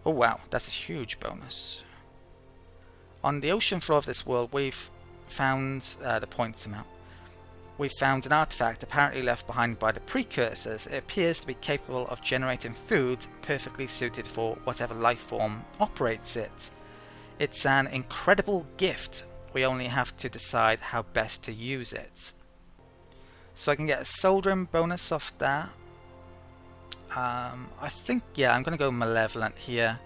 Oh wow, that's a huge bonus. On the ocean floor of this world, we've found the points amount. We've found an artifact apparently left behind by the precursors. It appears to be capable of generating food perfectly suited for whatever life form operates it. It's an incredible gift. We only have to decide how best to use it. So I can get a soldering bonus off that. I think, yeah, I'm going to go malevolent here.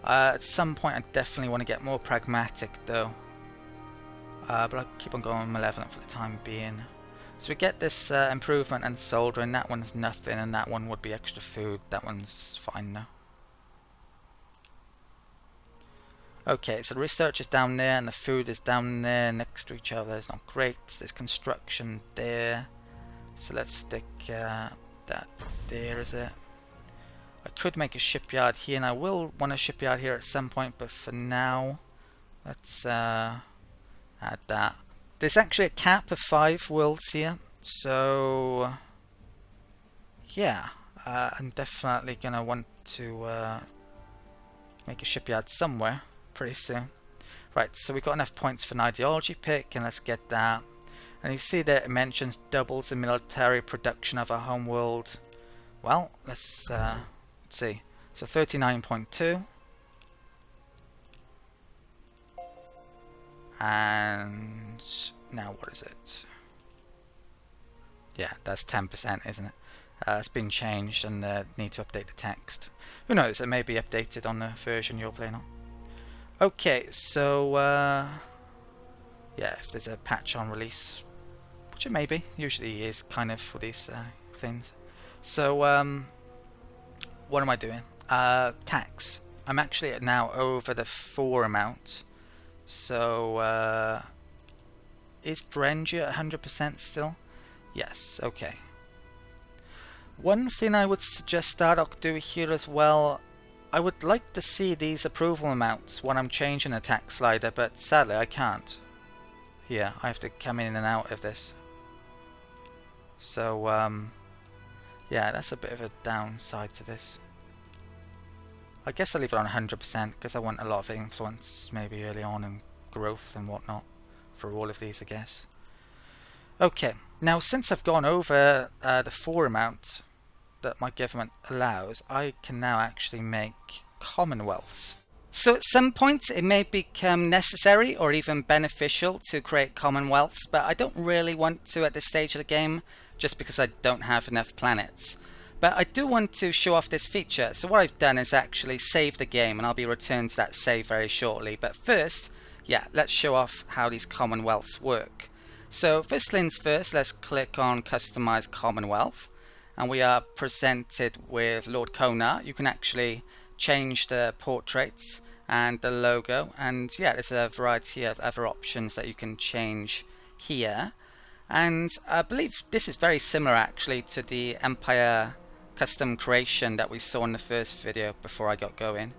At some point I definitely want to get more pragmatic though. But I'll keep on going malevolent for the time being. So we get this improvement and soldering. That one's nothing, and that one would be extra food. That one's fine now. Okay, so the research is down there and the food is down there next to each other. It's not great. There's construction there. So let's stick that there, is it? I could make a shipyard here, and I will want a shipyard here at some point, but for now, let's add that. There's actually a cap of 5 worlds here, so yeah, I'm definitely gonna want to make a shipyard somewhere pretty soon. Right, so we've got enough points for an ideology pick, and let's get that. And you see that it mentions doubles the military production of our home world. Well, let's see. So 39.2. And now what is it? Yeah, that's 10%, isn't it? It's been changed and need to update the text. Who knows, it may be updated on the version you're playing on. Okay, so yeah, if there's a patch on release, which it may be, usually is kind of for these things. So what am I doing? Tax. I'm actually now over the 4 amount. So is Drengia 100% still? Yes, okay. One thing I would suggest Stardock do here as well, I would like to see these approval amounts when I'm changing the tax slider, but sadly I can't. Here, I have to come in and out of this. So yeah, that's a bit of a downside to this. I guess I'll leave it on 100% because I want a lot of influence maybe early on and growth and whatnot for all of these, I guess. Okay, now since I've gone over the 4 amount that my government allows, I can now actually make commonwealths. So at some point it may become necessary or even beneficial to create commonwealths, but I don't really want to at this stage of the game just because I don't have enough planets. But I do want to show off this feature, so what I've done is actually save the game, and I'll be returned to that save very shortly. But first, yeah, let's show off how these commonwealths work. So first things first, let's click on Customize Commonwealth, and we are presented with Lord Konar. You can actually change the portraits and the logo, and yeah, there's a variety of other options that you can change here. And I believe this is very similar actually to the Empire custom creation that we saw in the first video before I got going.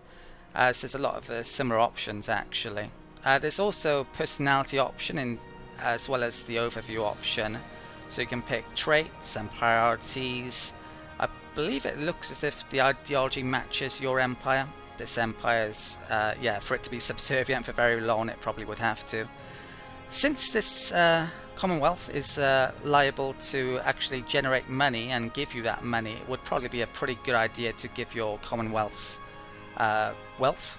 So there's a lot of similar options actually. There's also personality option as well as the overview option, so you can pick traits and priorities. I believe it looks as if the ideology matches your empire. This empire's yeah, for it to be subservient for very long it probably would have to. Since this Commonwealth is liable to actually generate money and give you that money, it would probably be a pretty good idea to give your Commonwealths wealth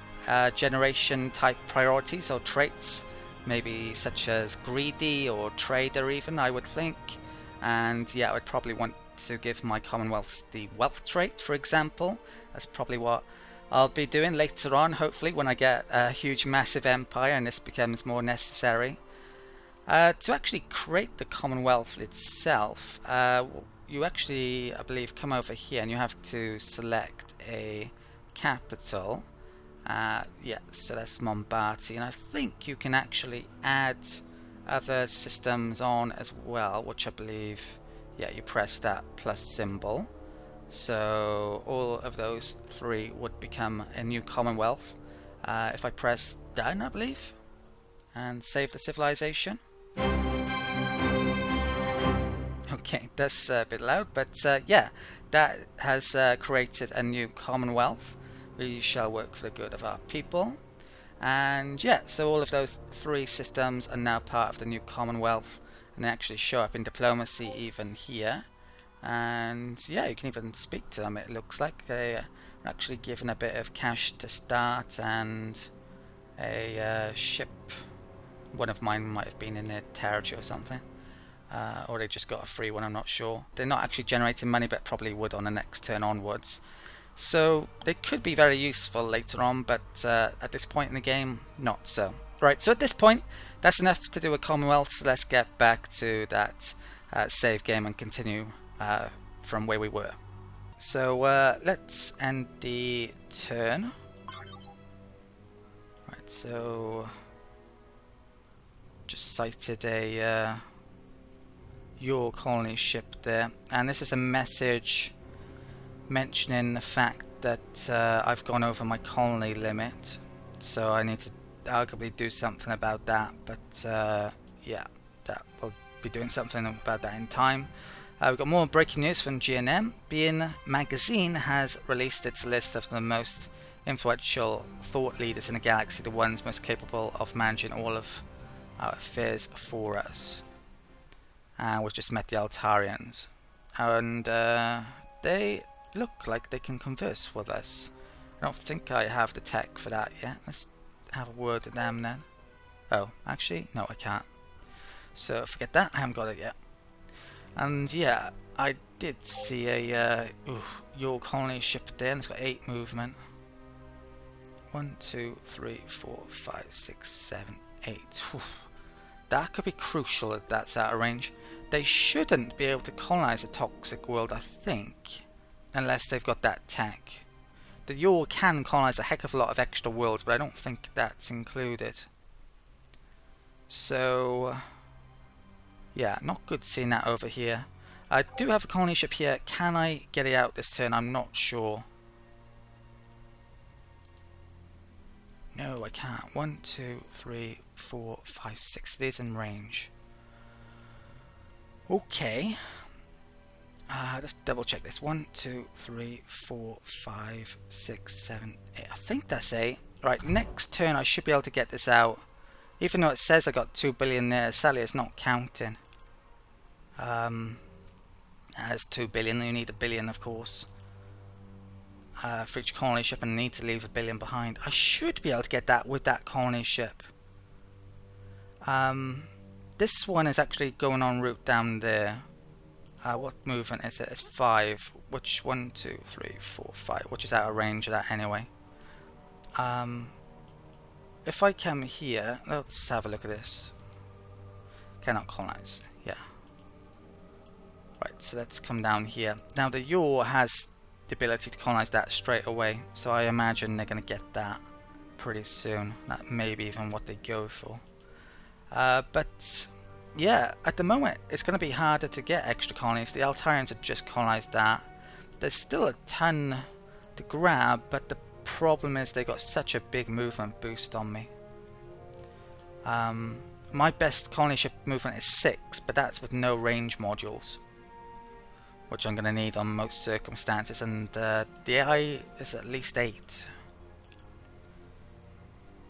generation type priorities or traits, maybe such as greedy or trader even, I would think. And yeah, I would probably want to give my Commonwealths the wealth trait, for example. That's probably what I'll be doing later on, hopefully, when I get a huge massive empire and this becomes more necessary. To actually create the Commonwealth itself, you actually, I believe, come over here and you have to select a capital. Yeah, so that's Mombati, and I think you can actually add other systems on as well, which I believe, yeah, you press that plus symbol. So all of those 3 would become a new Commonwealth. If I press done, I believe, and save the civilization. Okay, that's a bit loud, but yeah, that has created a new Commonwealth. We shall work for the good of our people. And yeah, so all of those 3 systems are now part of the new Commonwealth, and they actually show up in diplomacy even here. And yeah, you can even speak to them. It looks like they are actually given a bit of cash to start, and a ship. One of mine might have been in their territory or something, or they just got a free one, I'm not sure. They're not actually generating money, but probably would on the next turn onwards. So they could be very useful later on, but at this point in the game, not so. Right, so at this point, that's enough to do with Commonwealth, so let's get back to that save game and continue from where we were. So let's end the turn. Right, so just sighted a your colony ship there, and this is a message mentioning the fact that I've gone over my colony limit, so I need to arguably do something about that, but yeah, that will be doing something about that in time. We've got more breaking news from GNM. BN Magazine has released its list of the most influential thought leaders in the galaxy, the ones most capable of managing all of our affairs for us. And we've just met the Altarians, and they look like they can converse with us. I don't think I have the tech for that yet. Let's have a word with them then. Oh, actually, no, I can't. So forget that, I haven't got it yet. And yeah, I did see a your colony ship there, and it's got 8 movement. 1, 2, 3, 4, 5, 6, 7, 8. Whew. That could be crucial if that's out of range. They shouldn't be able to colonize a toxic world, I think, unless they've got that tech. The Yor can colonize a heck of a lot of extra worlds, but I don't think that's included. So yeah, not good seeing that over here. I do have a colony ship here. Can I get it out this turn? I'm not sure. No, I can't. 1, 2, 3, 4, 5, 6. It is in range. Okay. Let's double check this. 1, 2, 3, 4, 5, 6, 7, 8. I think that's 8. Right, next turn I should be able to get this out. Even though it says I got 2 billion there, sadly it's not counting. As 2 billion, you need a billion, of course. For each colony ship, and need to leave a billion behind. I should be able to get that with that colony ship. This one is actually going en route down there. What movement is it? It's 5. Which 1, 2, 3, 4, 5, which is out of range of that anyway. If I come here, let's have a look at this. Cannot colonize. Yeah. Right, so let's come down here. Now the Yor has the ability to colonize that straight away, so I imagine they're going to get that pretty soon. That may be even what they go for. But yeah, at the moment it's going to be harder to get extra colonies. The Altarians have just colonized that. There's still a ton to grab, but the problem is they got such a big movement boost on me. My best colony ship movement is 6, but that's with no range modules, which I'm going to need on most circumstances, and the AI is at least 8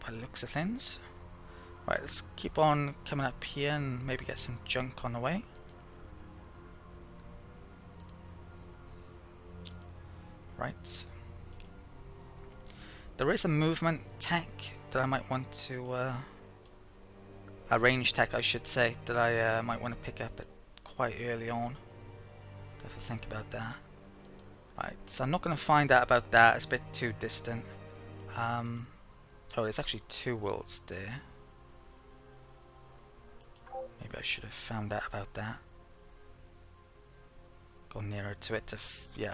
by the looks of things. Right, let's keep on coming up here and maybe get some junk on the way. Right. There is a movement tech that I might want to, a range tech I should say, that I might want to pick up quite early on. Have to think about that. Right, so I'm not going to find out about that, it's a bit too distant. Oh, there's actually 2 worlds there. Maybe I should have found out about that. Go nearer to it to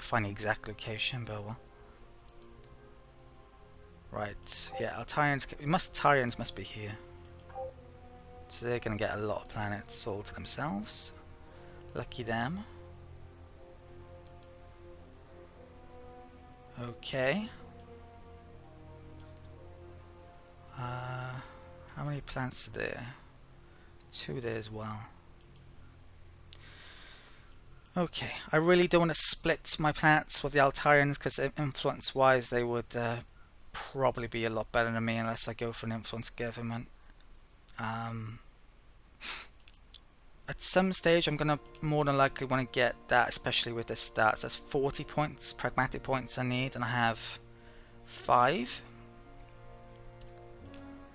find the exact location, but well. Right, yeah, Altarians must be here. So they're going to get a lot of planets all to themselves. Lucky them. Okay. How many planets are there? 2 there as well. Okay, I really don't want to split my planets with the Altarians because influence-wise they would probably be a lot better than me unless I go for an influence government. At some stage I'm gonna more than likely want to get that, especially with the stats. That's 40 points, pragmatic points I need, and I have 5.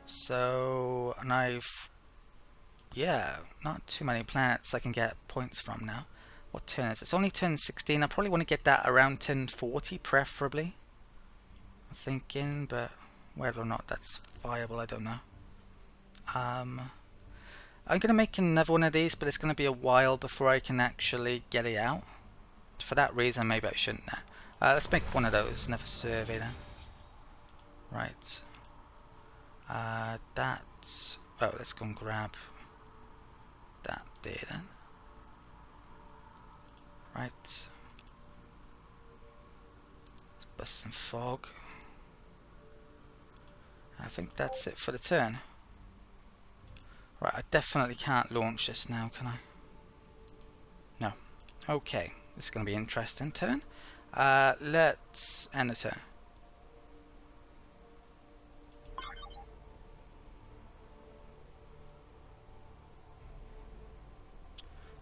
So, and I've, yeah, not too many planets I can get points from now. What turn is it? It's only turn 16. I probably want to get that around turn 40, preferably. I'm thinking, but whether or not that's viable, I don't know. I'm going to make another one of these, but it's going to be a while before I can actually get it out. For that reason, maybe I shouldn't now. Let's make one of those, another survey then. Right. That's... Oh, let's go and grab that there then. Right. Let's bust some fog. I think that's it for the turn. Right, I definitely can't launch this now, can I? No. Okay, this is going to be an interesting turn. Let's end the turn.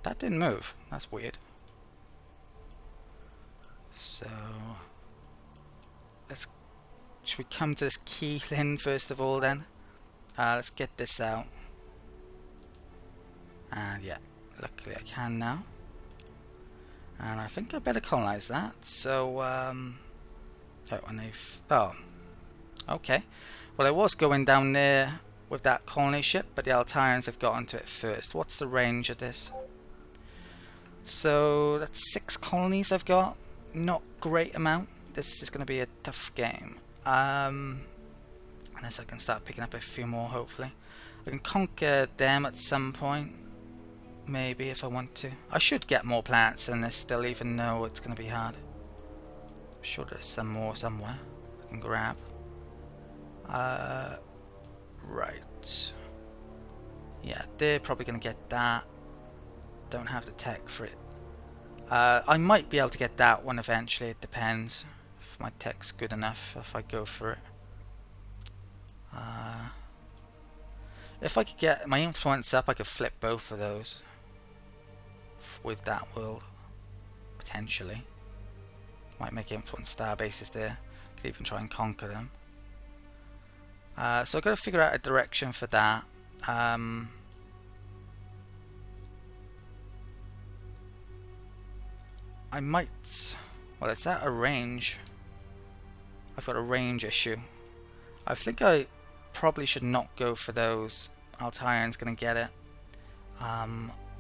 That didn't move. That's weird. So, should we come to this key thing first of all then? Let's get this out. And yeah, luckily I can now. And I think I better colonize that. So, oh, and they've, oh, okay. Well, I was going down there with that colony ship, but the Altarians have got onto it first. What's the range of this? So, that's 6 colonies I've got. Not great amount. This is going to be a tough game. Unless I can start picking up a few more, hopefully. I can conquer them at some point. Maybe, if I want to. I should get more planets than this still, even though it's going to be hard. I'm sure there's some more somewhere I can grab. Right. Yeah, they're probably going to get that. Don't have the tech for it. I might be able to get that one eventually, it depends. If my tech's good enough, if I go for it. If I could get my influence up, I could flip both of those. With that world. Potentially. Might make influence star bases there. Could even try and conquer them. So I've got to figure out a direction for that. I might... Well, it's at a range. I've got a range issue. I think I probably should not go for those. Altarian's going to get it.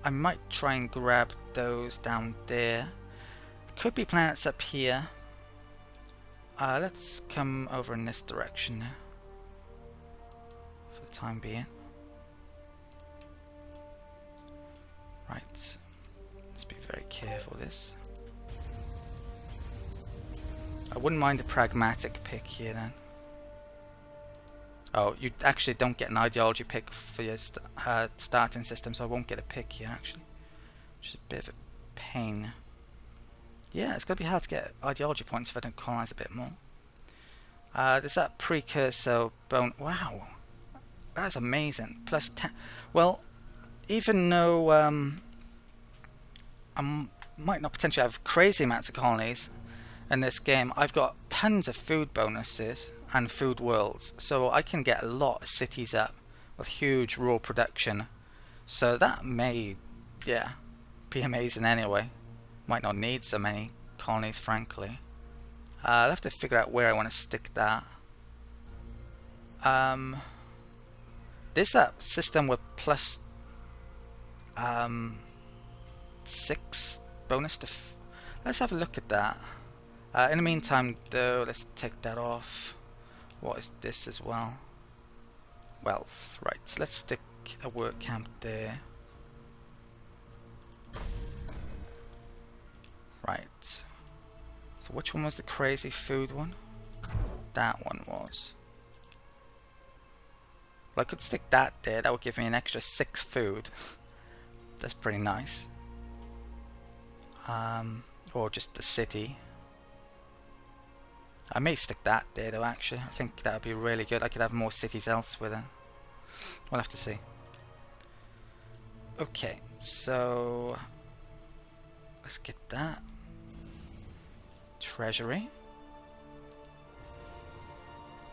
I might try and grab those down there. Could be planets up here. Let's come over in this direction now. For the time being. Right. Let's be very careful with this. I wouldn't mind a pragmatic pick here then. Oh, you actually don't get an ideology pick for your starting system, so I won't get a pick here actually. Which is a bit of a pain. Yeah, it's going to be hard to get ideology points if I don't colonize a bit more. There's that precursor bone. Wow, that's amazing. Plus 10. Well, even though I might not potentially have crazy amounts of colonies in this game, I've got tons of food bonuses and food worlds, so I can get a lot of cities up with huge raw production. So that may, yeah, be amazing anyway. Might not need so many colonies, frankly. I'll have to figure out where I want to stick that. There's that system with plus 6 bonus to... Let's have a look at that. In the meantime, though, let's take that off. What is this as well? Wealth, right. So let's stick a work camp there. Right. So which one was the crazy food one? That one was. Well, I could stick that there. That would give me an extra 6 food. That's pretty nice. or just the city. I may stick that there though, actually. I think that would be really good. I could have more cities elsewhere then. We'll have to see. Okay, so let's get that. Treasury.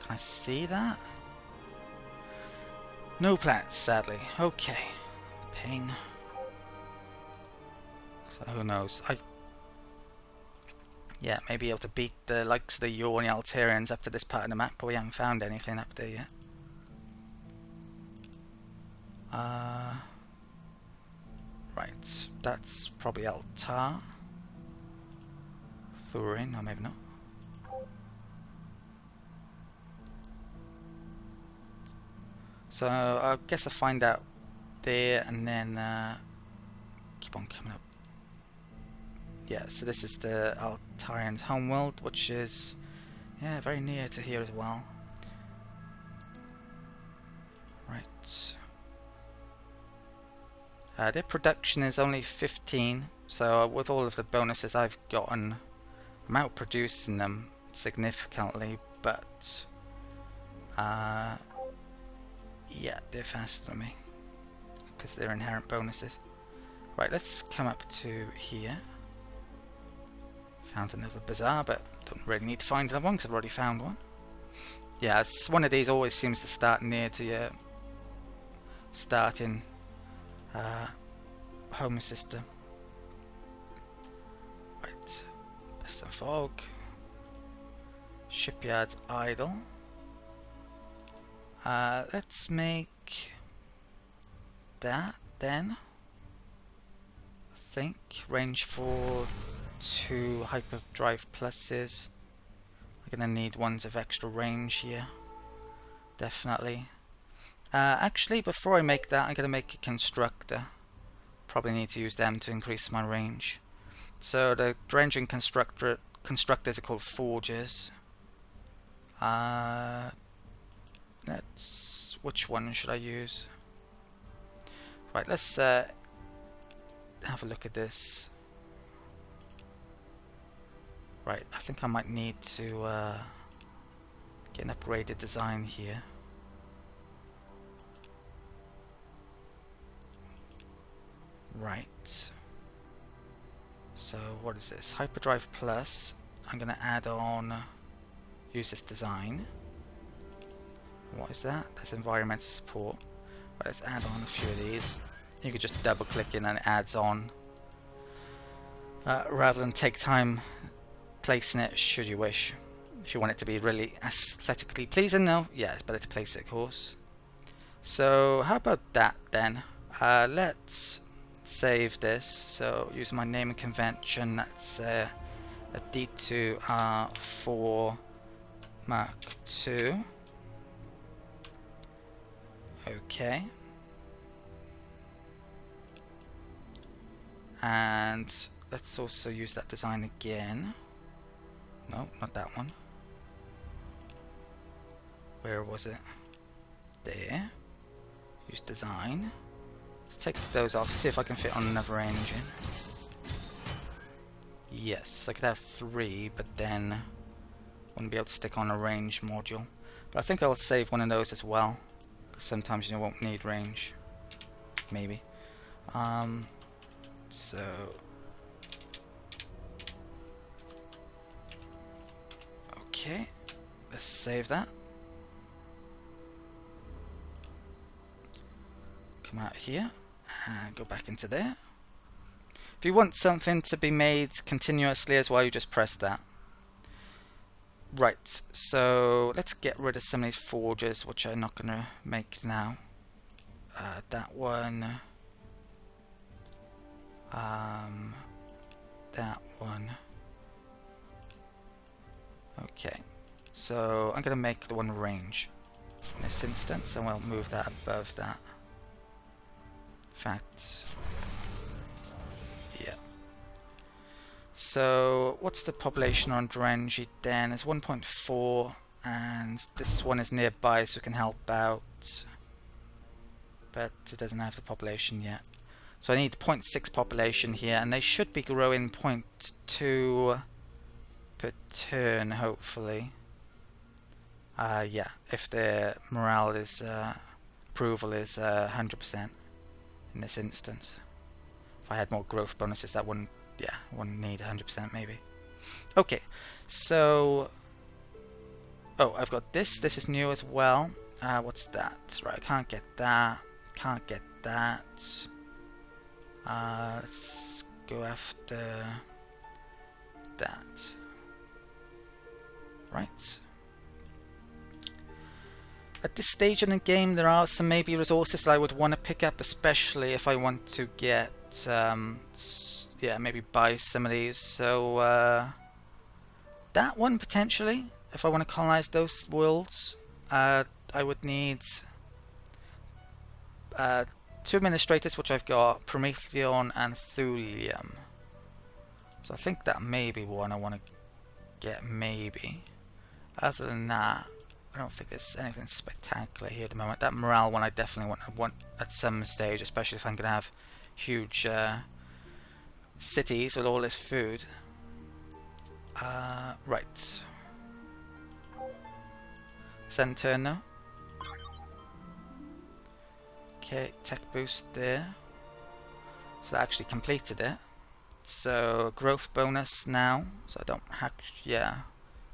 Can I see that? No plants, sadly. Okay. Pain. So who knows? Yeah, maybe able to beat the likes of the Yor and the Altarians up to this part of the map, but we haven't found anything up there yet. Right, that's probably Altar. Thurin, no, maybe not. So I guess I'll find out there and then keep on coming up. Yeah, so this is the Altarian's homeworld, which is, yeah, very near to here as well. Right. Their production is only 15, so with all of the bonuses I've gotten, I'm outproducing them significantly, but yeah, they're faster than me because they're inherent bonuses. Right, let's come up to here. Found another bazaar, but don't really need to find another one because I've already found one. Yeah, it's one of these always seems to start near to your starting home system. Right, Best and Fog. Shipyard's idle. Let's make that then. I think range for 2 hyperdrive pluses. We're gonna need ones of extra range here, definitely. Actually, before I make that, I'm gonna make a constructor. Probably need to use them to increase my range. So the dredging constructors are called forges. Which one should I use? Right, let's have a look at this. Right, I think I might need to get an upgraded design here. Right. So what is this? Hyperdrive Plus. I'm going to add on, use this design. What is that? That's environmental support. Right, let's add on a few of these. You could just double click in and it adds on. Rather than take time placing it, should you wish. If you want it to be really aesthetically pleasing, no, yeah, it's better to place it, of course. So how about that then? Let's save this. So using my naming convention, that's a D2R4 Mark II. Okay. And let's also use that design again. No, not that one. Where was it? There. Use design. Let's take those off, see if I can fit on another engine. Yes, I could have 3, but then wouldn't be able to stick on a range module. But I think I'll save one of those as well, because sometimes you won't need range. Maybe. So okay, let's save that. Come out here and go back into there. If you want something to be made continuously as well, you just press that. Right, so let's get rid of some of these forges, which I'm not going to make now. That one. That one. Okay, so I'm going to make the one range in this instance, and we'll move that above that. In fact, yeah. So what's the population on Drengy then? It's 1.4, and this one is nearby, so it can help out, but it doesn't have the population yet. So I need 0.6 population here, and they should be growing 0.2 per turn, hopefully. Yeah, if their morale is approval is 100% in this instance. If I had more growth bonuses, that wouldn't need 100% maybe. Okay, so I've got this. This is new as well. What's that? Right, I can't get that. Can't get that. Let's go after that. Right. At this stage in the game, there are some maybe resources that I would want to pick up, especially if I want to get, yeah, maybe buy some of these. So that one potentially, if I want to colonize those worlds, I would need 2 administrators, which I've got, Prometheon and Thulium. So I think that may be one I want to get, maybe. Other than that, I don't think there's anything spectacular here at the moment. That morale one I definitely want at some stage, especially if I'm going to have huge cities with all this food. Right. Send turn now. Okay, tech boost there. So that actually completed it. So growth bonus now. So I don't have, yeah,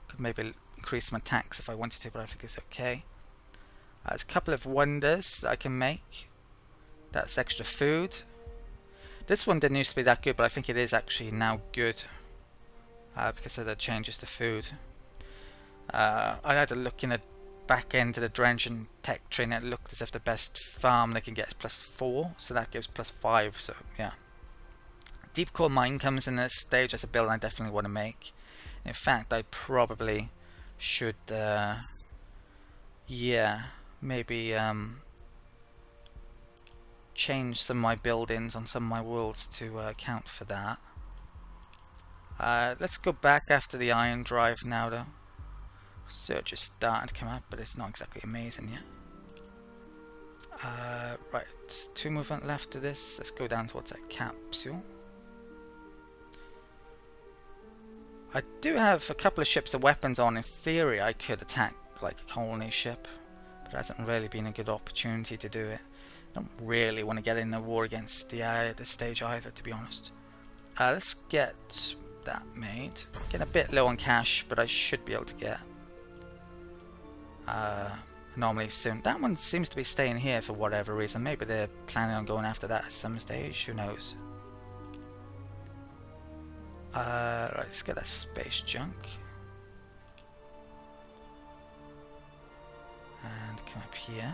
could maybe increase my tax if I wanted to, but I think it's okay. There's a couple of wonders that I can make. That's extra food. This one didn't used to be that good, but I think it is actually now good because of the changes to food. I had a look in the back end of the drenching tech tree, and it looked as if the best farm they can get is +4, so that gives +5. So yeah, deep core mine comes in this stage as a build I definitely want to make. In fact, I probably should yeah, maybe change some of my buildings on some of my worlds to account for that. Let's go back after the iron drive now though. Search is starting to come up, but it's not exactly amazing yet. Right, 2 movement left to this. Let's go down towards that capsule. I do have a couple of ships of weapons on. In theory, I could attack like a colony ship, but it hasn't really been a good opportunity to do it. I don't really want to get in a war against the AI at this stage either, to be honest. Let's get that made. Getting a bit low on cash, but I should be able to get normally soon. That one seems to be staying here for whatever reason. Maybe they're planning on going after that at some stage. Who knows? Right, let's get that space junk. And come up here.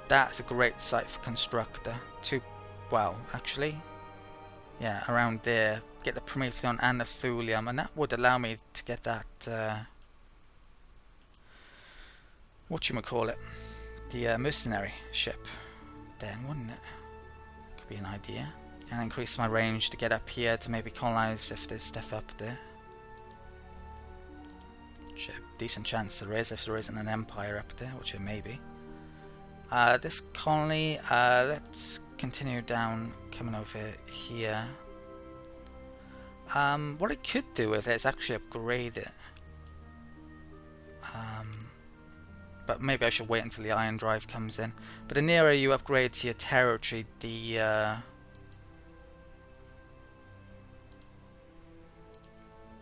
That's a great site for constructor. Well, actually, yeah, around there. Get the Prometheon and the Thulium, and that would allow me to get that whatchamacallit, the mercenary ship then, wouldn't it? Could be an idea. And increase my range to get up here to maybe colonize if there's stuff up there. Which a decent chance there is if there isn't an empire up there, which it may be. This colony, let's continue down, coming over here. What I could do with it is actually upgrade it. But maybe I should wait until the iron drive comes in. But the nearer you upgrade to your territory, the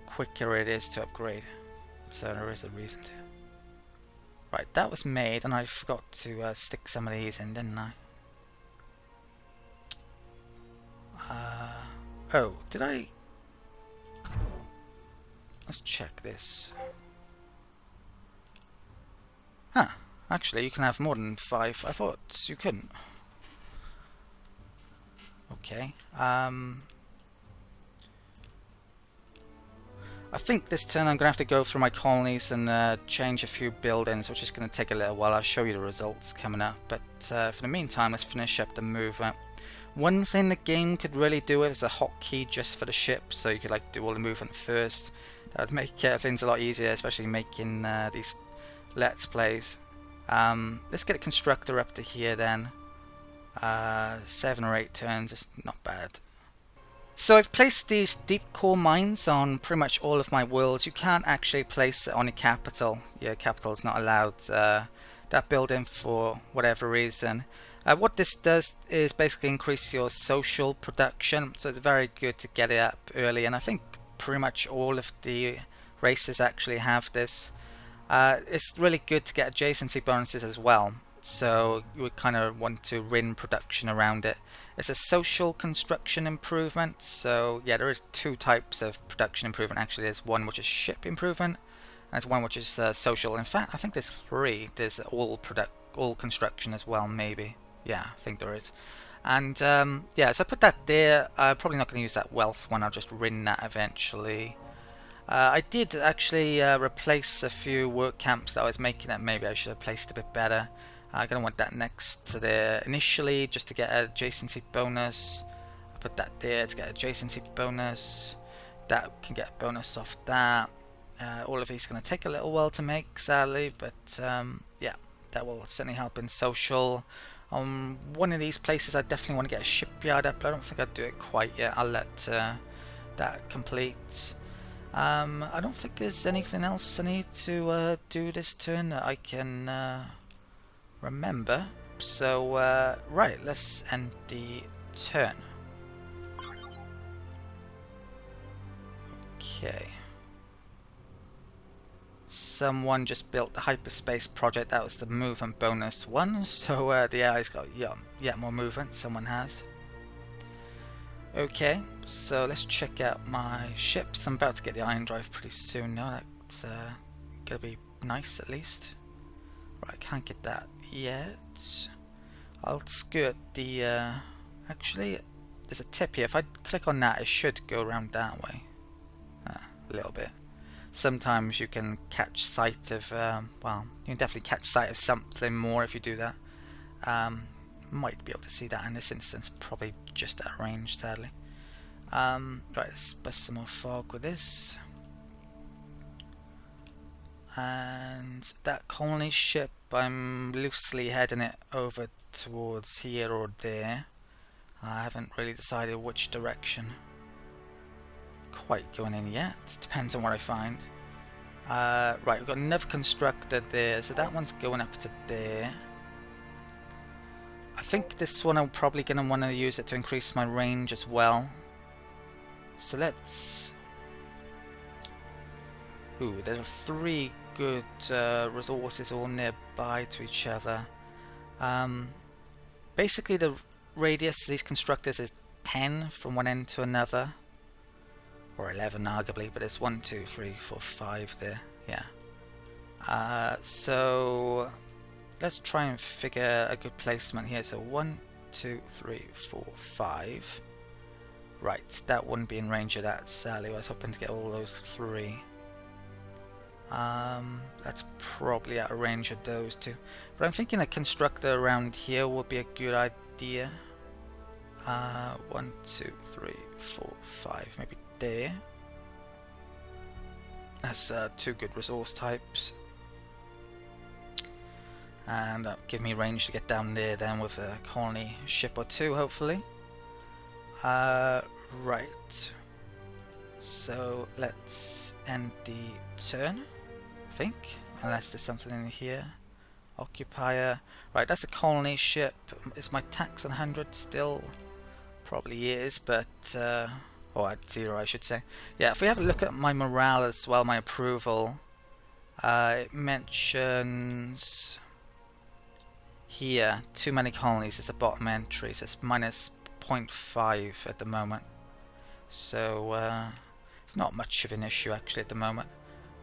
quicker it is to upgrade. So there is a reason to. Right, that was made, and I forgot to stick some of these in, didn't I? Oh, did I? Let's check this. Huh, actually you can have more than 5. I thought you couldn't. Okay. I think this turn I'm going to have to go through my colonies and change a few buildings, which is going to take a little while. I'll show you the results coming up. But for the meantime, let's finish up the movement. One thing the game could really do is a hotkey just for the ship, so you could like do all the movement first. That would make things a lot easier, especially making these Let's Plays. Let's get a constructor up to here then. 7 or 8 turns is not bad. So I've placed these deep core mines on pretty much all of my worlds. You can't actually place it on your capital. Your capital is not allowed that building for whatever reason. What this does is basically increase your social production, so it's very good to get it up early, and I think pretty much all of the races actually have this. It's really good to get adjacency bonuses as well, so you would kind of want to win production around it. It's a social construction improvement, so yeah, there is 2 types of production improvement actually. There's one which is ship improvement, and there's one which is social. In fact, I think there's 3. There's all construction as well, maybe. Yeah, I think there is. And yeah, so I put that there. I'm probably not going to use that wealth one, I'll just win that eventually. I did actually replace a few work camps that I was making that maybe I should have placed a bit better. I'm going to want that next to there initially just to get an adjacency bonus. I put that there to get adjacency bonus. That can get a bonus off that. All of these are going to take a little while to make, sadly, but yeah, that will certainly help in social. On one of these places I definitely want to get a shipyard up, but I don't think I'd do it quite yet. I'll let that complete. I don't think there's anything else I need to do this turn that I can remember. So right, let's end the turn. Okay. Someone just built the hyperspace project. That was the movement bonus one. So the AI's got yet more movement. Someone has. Okay, so let's check out my ships. I'm about to get the iron drive pretty soon now. That's gonna be nice at least. Right, I can't get that yet. I'll skirt the actually there's a tip here. If I click on that, it should go around that way. A little bit. Sometimes you can catch sight of well, you can definitely catch sight of something more if you do that. Might be able to see that in this instance, probably just at range, sadly. Right, let's bust some more fog with this. And that colony ship, I'm loosely heading it over towards here or there. I haven't really decided which direction quite going in yet. Depends on what I find. Right, we've got another constructor there, so that one's going up to there. I think this one I'm probably going to want to use it to increase my range as well. So let's... Ooh, there are 3 good resources all nearby to each other. Basically the radius of these constructors is 10 from one end to another. Or 11 arguably, but it's 1, 2, 3, 4, 5 there. Yeah. So... let's try and figure a good placement here. So 1, 2, 3, 4, 5. Right, that wouldn't be in range of that, sadly. I was hoping to get all those 3. That's probably out of range of those 2. But I'm thinking a constructor around here would be a good idea. 1, 2, 3, 4, 5. Maybe there. That's 2 good resource types. And give me range to get down there then with a colony ship or 2 hopefully. Right, so let's end the turn, I think, unless there's something in here. Occupier, right, that's a colony ship. Is my tax on 100 still? Probably is, but or at 0 I should say. Yeah, if we have a look at my morale as well, my approval, it mentions here, too many colonies is the bottom entry, so it's minus 0.5 at the moment. So it's not much of an issue actually at the moment.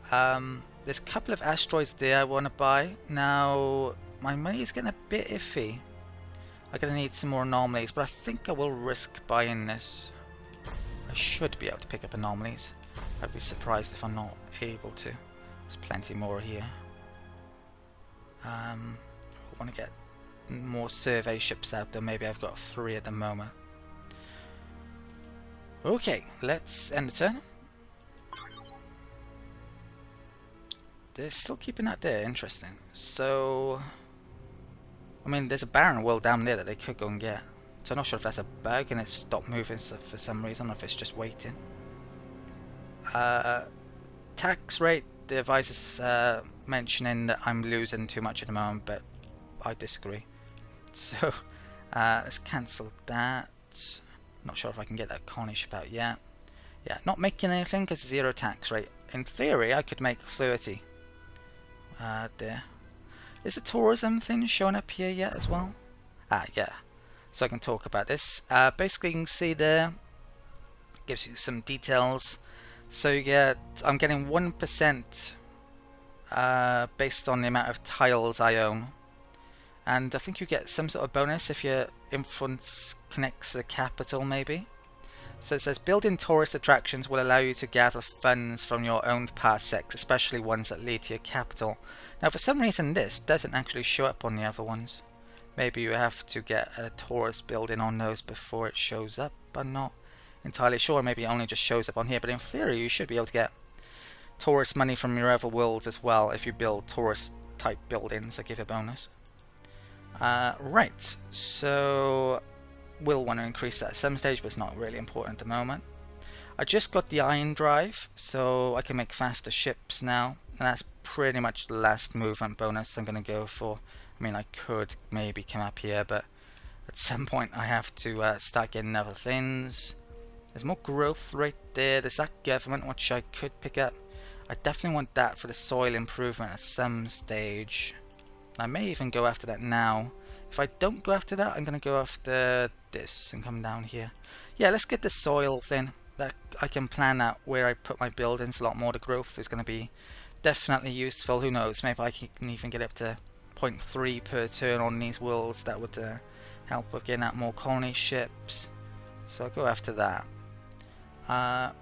There's a couple of asteroids there I want to buy. Now my money is getting a bit iffy. I'm going to need some more anomalies, but I think I will risk buying this. I should be able to pick up anomalies. I'd be surprised if I'm not able to. There's plenty more here. I want to get more survey ships out there. Maybe I've got 3 at the moment. Okay, let's end the turn. They're still keeping that there, interesting. So I mean, there's a barren world down there that they could go and get. So I'm not sure if that's a bug and it's stopped moving for some reason, or if it's just waiting. Tax rate, the advisor's mentioning that I'm losing too much at the moment, but I disagree. So let's cancel that. Not sure if I can get that colony ship out yet. Yeah, not making anything because 0 tax rate. In theory, I could make 30. There. Is the tourism thing showing up here yet as well? Ah, yeah. So I can talk about this. Basically, you can see there, gives you some details. So you get, I'm getting 1% based on the amount of tiles I own. And I think you get some sort of bonus if your influence connects to the capital, maybe. So it says building tourist attractions will allow you to gather funds from your owned parsecs, especially ones that lead to your capital. Now for some reason this doesn't actually show up on the other ones. Maybe you have to get a tourist building on those before it shows up. I'm not entirely sure. Maybe it only just shows up on here, but in theory you should be able to get tourist money from your other worlds as well if you build tourist type buildings that give a bonus. Right, so we'll want to increase that at some stage, but it's not really important at the moment. I just got the iron drive, so I can make faster ships now, and that's pretty much the last movement bonus I'm going to go for. I mean, I could maybe come up here, but at some point I have to start getting other things. There's more growth right there. There's that government which I could pick up. I definitely want that for the soil improvement at some stage. I may even go after that now. If I don't go after that, I'm going to go after this and come down here. Yeah, let's get the soil thing. That I can plan out where I put my buildings a lot more. The growth is going to be definitely useful. Who knows, maybe I can even get up to 0.3 per turn on these worlds. That would help with getting out more colony ships. So I'll go after that.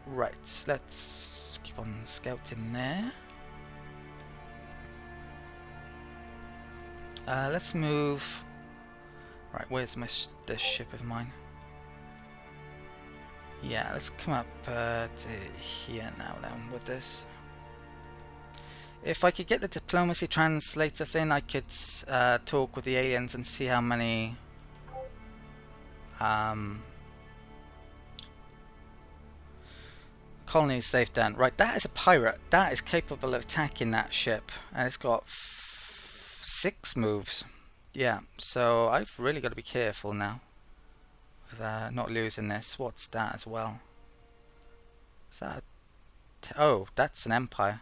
Right, let's keep on scouting there. Let's move. Right, where's this ship of mine? Yeah, let's come up to here now then with this. If I could get the diplomacy translator thing, I could talk with the aliens and see how many colonies they've done. Right, that is a pirate. That is capable of attacking that ship, and it's got 6 moves. Yeah, so I've really got to be careful now of not losing this. What's that as well? Is that oh, that's an empire.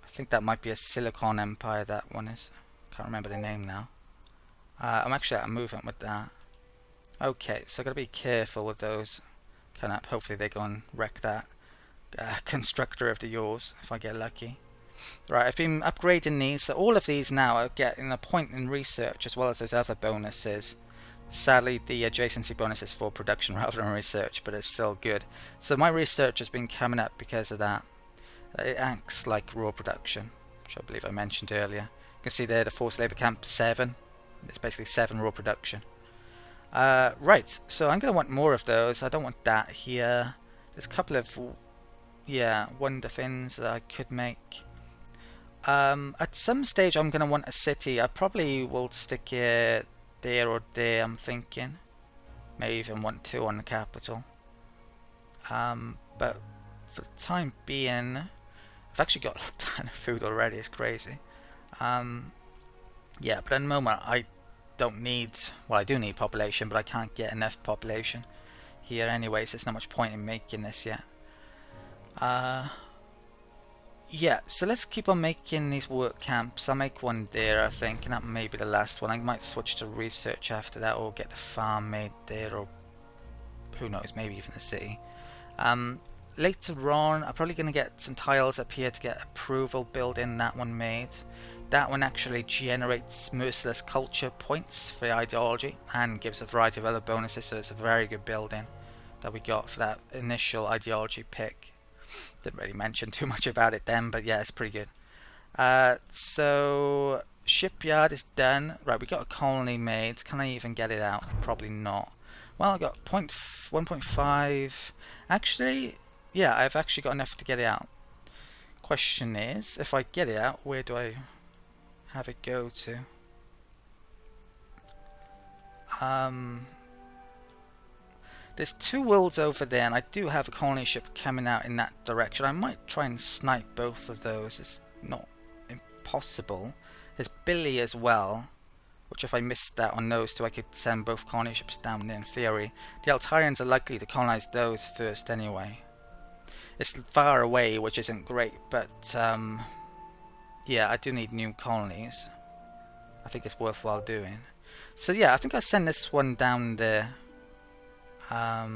I think that might be a Silicon Empire, that one is. Can't remember the name now. I'm actually out of movement with that. Okay, so I've got to be careful with those. Hopefully they go and wreck that constructor of the yours if I get lucky. Right, I've been upgrading these, so all of these now are getting a point in research as well as those other bonuses. Sadly, the adjacency bonus is for production rather than research, but it's still good. So my research has been coming up because of that. It acts like raw production, which I believe I mentioned earlier. You can see there the forced labour camp 7. It's basically 7 raw production. Right, so I'm going to want more of those. I don't want that here. There's a couple of wonder things that I could make. At some stage I'm going to want a city. I probably will stick it there or there, I'm thinking. May even want 2 on the capital. But for the time being, I've actually got a ton of food already, it's crazy. Yeah, but at the moment I don't need, well I do need population, but I can't get enough population here anyway, so there's not much point in making this yet. Yeah, so let's keep on making these work camps. I'll make one there, I think, and that may be the last one. I might switch to research after that, or get the farm made there, or who knows, maybe even the city. Later on, I'm probably going to get some tiles up here to get approval building that one made. That one actually generates merciless culture points for ideology and gives a variety of other bonuses, so it's a very good building that we got for that initial ideology pick. Didn't really mention too much about it then, but yeah, it's pretty good. So Shipyard is done. Right, we got a colony made. Can I even get it out? Probably not. Well, I got 1.5. Actually, yeah, I've actually got enough to get it out. Question is, if I get it out, where do I have it go to? There's 2 worlds over there, and I do have a colony ship coming out in that direction. I might try and snipe both of those. It's not impossible. There's Billy as well, which if I missed out on those 2, I could send both colony ships down there in theory. The Altarians are likely to colonize those first anyway. It's far away, which isn't great, but yeah, I do need new colonies. I think it's worthwhile doing. So yeah, I think I'll send this one down there. Yeah.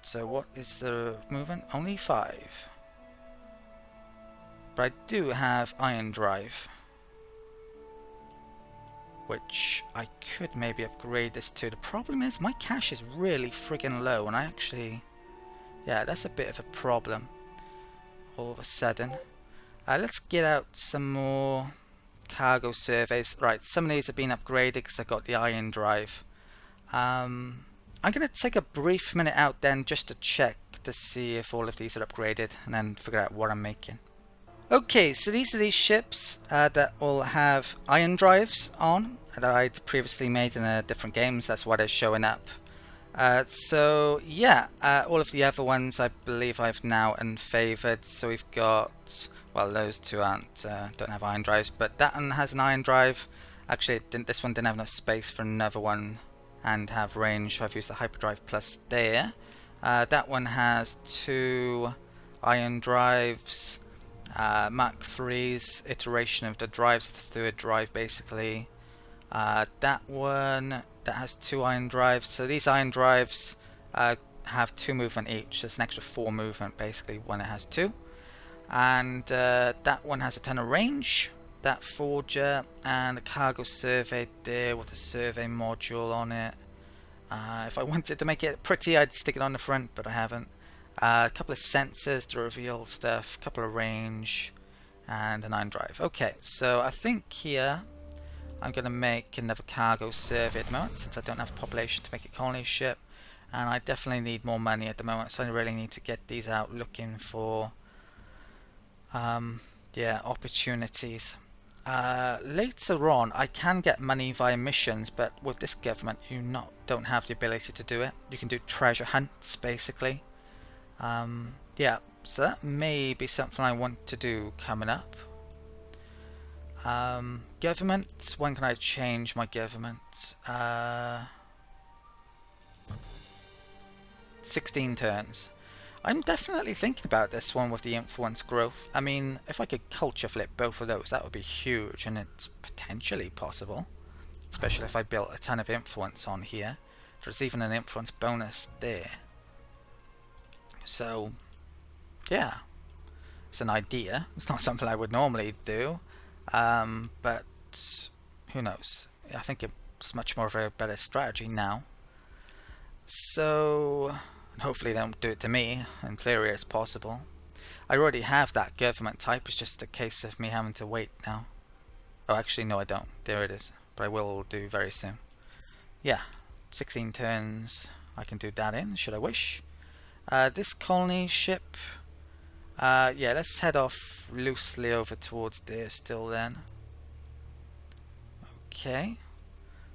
So what is the movement? Only 5. But I do have ion drive, which I could maybe upgrade this to. The problem is my cash is really friggin' low, and I actually, yeah, that's a bit of a problem all of a sudden. Let's get out some more cargo surveys. Right, some of these have been upgraded because I got the ion drive. I'm going to take a brief minute out then just to check to see if all of these are upgraded and then figure out what I'm making. Okay, so these are these ships that all have ion drives on that I'd previously made in different games. That's why they're showing up. So yeah, all of the other ones I believe I've now unfavored. So we've got, well, those 2 don't have ion drives, but that one has an ion drive. Actually, this one didn't have enough space for another one and have range, so I've used the hyperdrive plus there. That one has 2 ion drives, Mark 3's iteration of the drives, the 3rd drive basically. That one that has 2 ion drives. So these ion drives have 2 movement each. So it's an extra 4 movement basically when it has 2. And that one has a ton of range. That forger and the cargo survey there with the survey module on it. If I wanted to make it pretty, I'd stick it on the front, but I haven't. A couple of sensors to reveal stuff, a couple of range, and an ion drive. Okay, so I think here I'm going to make another cargo survey at the moment, since I don't have population to make a colony ship, and I definitely need more money at the moment, so I really need to get these out looking for yeah, opportunities. Later on I can get money via missions, but with this government you don't have the ability to do it. You can do treasure hunts basically. Yeah, so that may be something I want to do coming up. Government, when can I change my government? 16 turns. I'm definitely thinking about this one with the influence growth. I mean, if I could culture flip both of those, that would be huge, and it's potentially possible. Especially if I built a ton of influence on here. There's even an influence bonus there. So, yeah. It's an idea. It's not something I would normally do. But who knows? I think it's much more of a better strategy now. So, hopefully they don't do it to me. In theory it's possible. I already have that government type. It's just a case of me having to wait now. Oh, actually no, I don't. There it is. But I will do very soon. Yeah, 16 turns. I can do that in, should I wish. This colony ship. Yeah, let's head off loosely over towards there still then. Okay.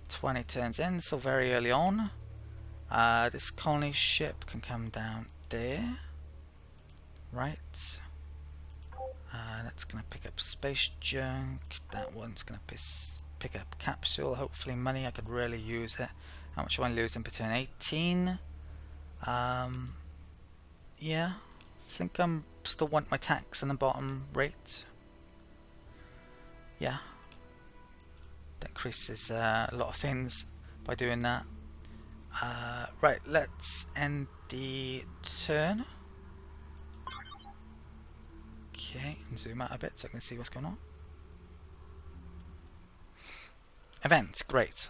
20 turns in, so very early on. This colony ship can come down there. Right. That's going to pick up space junk. That one's going to pick up capsule. Hopefully money. I could really use it. How much am I losing per turn? 18. Yeah. I think I'm still want my tax in the bottom rate. Yeah. That increases a lot of things by doing that. Right, let's end the turn. Okay, and zoom out a bit so I can see what's going on. Event, great.